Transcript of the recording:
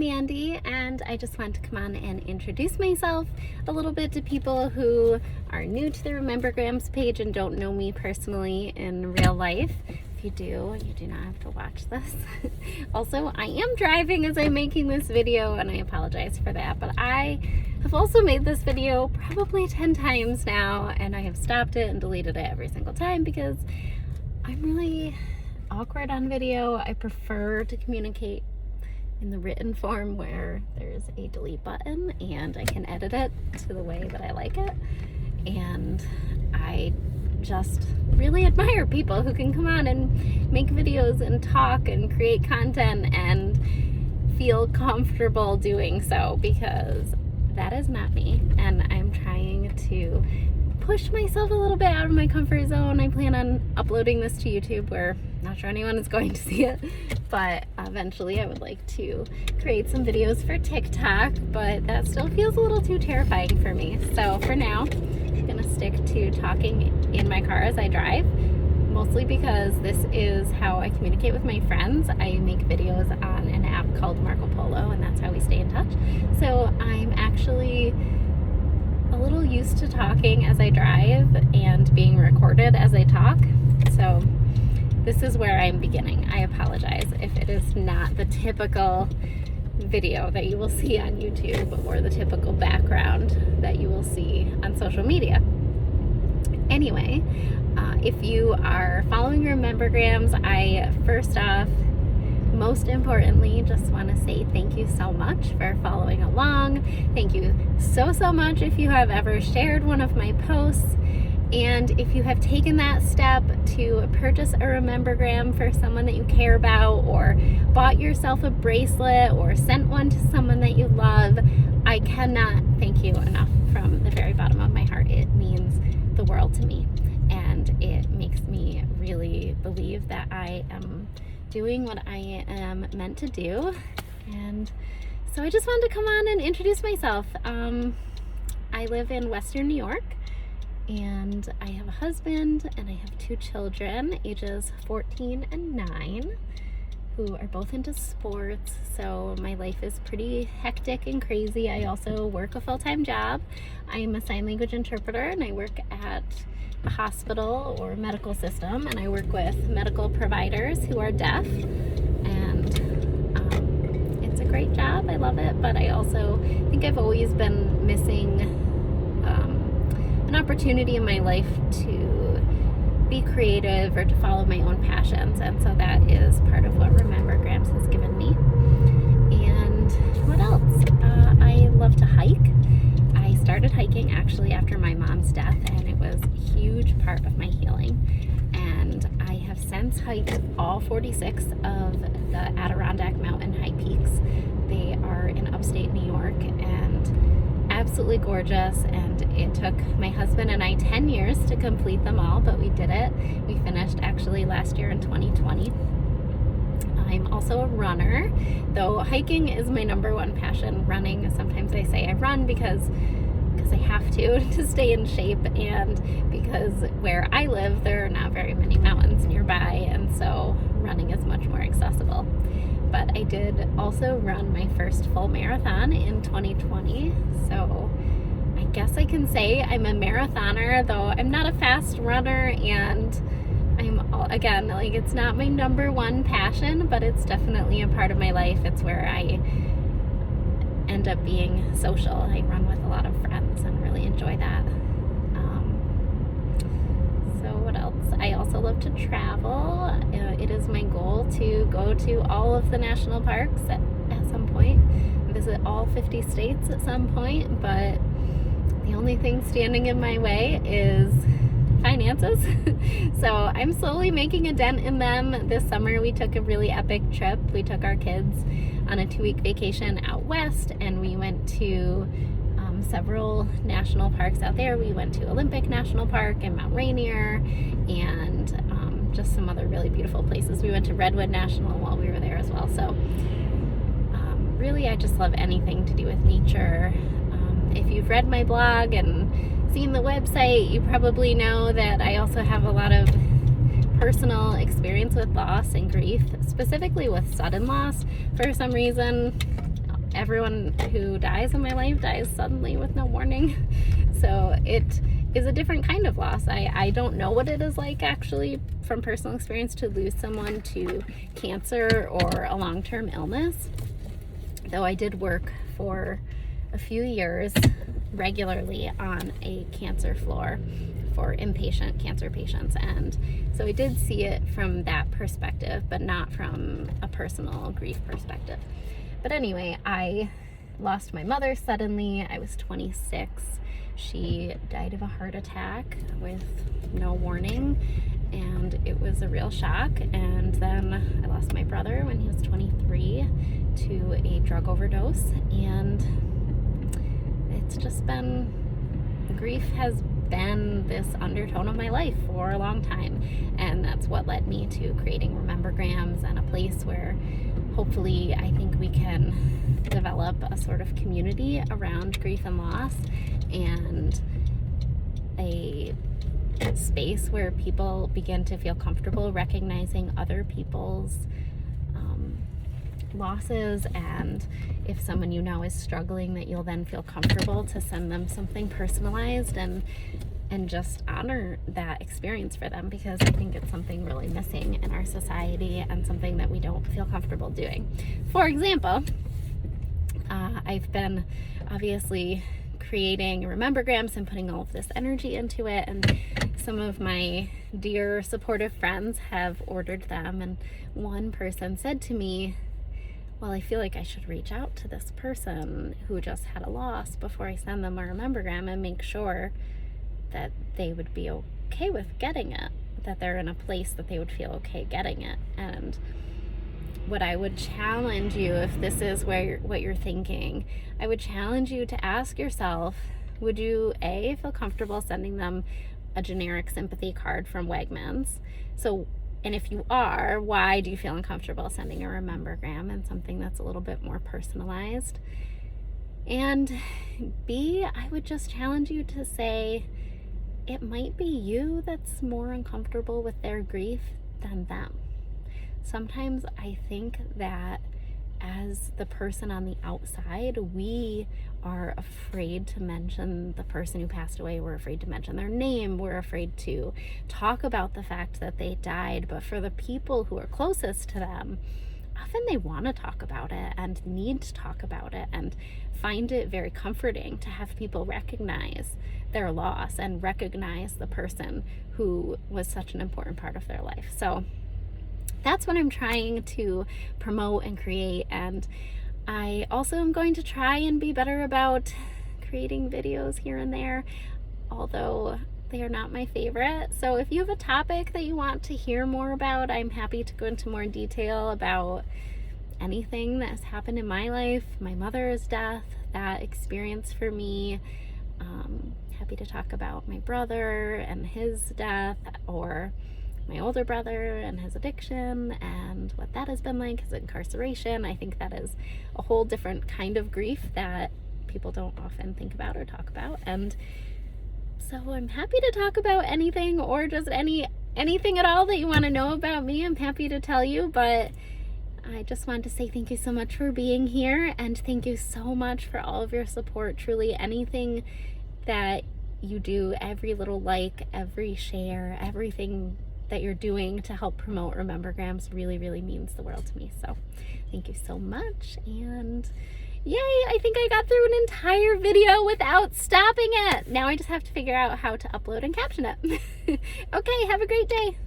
Mandy, and I just want to come on and introduce myself a little bit to people who are new to the RememberGrams page and don't know me personally in real life. If you do, you do not have to watch this. Also, I am driving as I'm making this video, and I apologize for that, but I have also made this video probably 10 times now, and I have stopped it and deleted it every single time because I'm really awkward on video. I prefer to communicate in the written form where there's a delete button and I can edit it to the way that I like it. And I just really admire people who can come on and make videos and talk and create content and feel comfortable doing so, because that is not me, and I'm trying to push myself a little bit out of my comfort zone. I plan on uploading this to YouTube, where I'm not sure anyone is going to see it, but eventually I would like to create some videos for TikTok, but that still feels a little too terrifying for me. So for now, I'm gonna stick to talking in my car as I drive, mostly because this is how I communicate with my friends. I make videos on an app called Marco Polo, and that's how we stay in touch. So I'm actually a little used to talking as I drive and being recorded as I talk. So this is where I'm beginning. I apologize if it is not the typical video that you will see on YouTube or the typical background that you will see on social media. Anyway, if you are following RememberGrams, I first off, most importantly, just want to say thank you so much for following along. Thank you so much if you have ever shared one of my posts, and if you have taken that step to purchase a RememberGram for someone that you care about, or bought yourself a bracelet, or sent one to someone that you love. I cannot thank you enough from the very bottom of my heart. It means the world to me, and it makes me really believe that I am doing what I am meant to do. And so I just wanted to come on and introduce myself. I live in Western New York, and I have a husband, and I have 2 children, ages 14 and 9, who are both into sports. So my life is pretty hectic and crazy. I also work a full-time job. I am a sign language interpreter, and I work at a hospital or medical system, and I work with medical providers who are deaf, and it's a great job. I love it, but I also think I've always been missing an opportunity in my life to be creative or to follow my own passions, and so that is part of what RememberGrams has given me. And what else? I love to hike. I started hiking actually after my mom's death, and it was a huge part of my healing. And I have since hiked all 46 of the Adirondack Mountain high peaks. They are in upstate New York and absolutely gorgeous. And it took my husband and I 10 years to complete them all, but we did it. We finished actually last year in 2020. I'm also a runner, though hiking is my #1 passion. Running, sometimes I say I run because I have to stay in shape, and because where I live there are not very many mountains nearby, and so running is much more accessible. But I did also run my first full marathon in 2020, so I guess I can say I'm a marathoner, though I'm not a fast runner, and again, like, it's not my #1 passion, but it's definitely a part of my life. It's where I end up being social. I run with a lot of friends and really enjoy that. So what else? I also love to travel. It is my goal to go to all of the national parks at some point, visit all 50 states at some point, but the only thing standing in my way is finances. So I'm slowly making a dent in them. This summer we took a really epic trip. We took our kids on a 2-week vacation out west, and we went to several national parks out there. We went to Olympic National Park and Mount Rainier, and just some other really beautiful places. We went to Redwood National while we were there as well. So really, I just love anything to do with nature. If you've read my blog and seen the website, you probably know that I also have a lot of personal experience with loss and grief, specifically with sudden loss. For some reason, everyone who dies in my life dies suddenly with no warning. So it is a different kind of loss. I don't know what it is like actually from personal experience to lose someone to cancer or a long-term illness, though I did work for a few years regularly on a cancer floor for inpatient cancer patients, and so I did see it from that perspective, but not from a personal grief perspective. But anyway, I lost my mother suddenly. I was 26. She died of a heart attack with no warning, and it was a real shock. And then I lost my brother when he was 23 to a drug overdose, and it's just been, grief has been this undertone of my life for a long time, and that's what led me to creating RememberGrams and a place where hopefully I think we can develop a sort of community around grief and loss, and a space where people begin to feel comfortable recognizing other people's losses, and if someone you know is struggling, that you'll then feel comfortable to send them something personalized and just honor that experience for them, because I think it's something really missing in our society and something that we don't feel comfortable doing. For example, I've been obviously creating RememberGrams and putting all of this energy into it, and some of my dear supportive friends have ordered them, and one person said to me, well, I feel like I should reach out to this person who just had a loss before I send them a RememberGram and make sure that they would be okay with getting it, that they're in a place that they would feel okay getting it. And what I would challenge you, if this is what you're thinking, I would challenge you to ask yourself, would you A, feel comfortable sending them a generic sympathy card from Wegmans? And if you are, why do you feel uncomfortable sending a RememberGram and something that's a little bit more personalized? And B, I would just challenge you to say, it might be you that's more uncomfortable with their grief than them. Sometimes I think that as the person on the outside, we are afraid to mention the person who passed away. We're afraid to mention their name. We're afraid to talk about the fact that they died. But for the people who are closest to them, often they want to talk about it and need to talk about it and find it very comforting to have people recognize their loss and recognize the person who was such an important part of their life. So that's what I'm trying to promote and create. And I also am going to try and be better about creating videos here and there, although they are not my favorite. So if you have a topic that you want to hear more about, I'm happy to go into more detail about anything that has happened in my life, my mother's death, that experience for me. Happy to talk about my brother and his death, or my older brother and his addiction and what that has been like, his incarceration. I think that is a whole different kind of grief that people don't often think about or talk about. And so I'm happy to talk about anything, or just anything at all that you want to know about me. I'm happy to tell you, but I just wanted to say thank you so much for being here, and thank you so much for all of your support. Truly, anything that you do, every little like, every share, everything that you're doing to help promote RememberGrams really, really means the world to me. So thank you so much, and yay, I think I got through an entire video without stopping it. Now I just have to figure out how to upload and caption it. Okay, have a great day.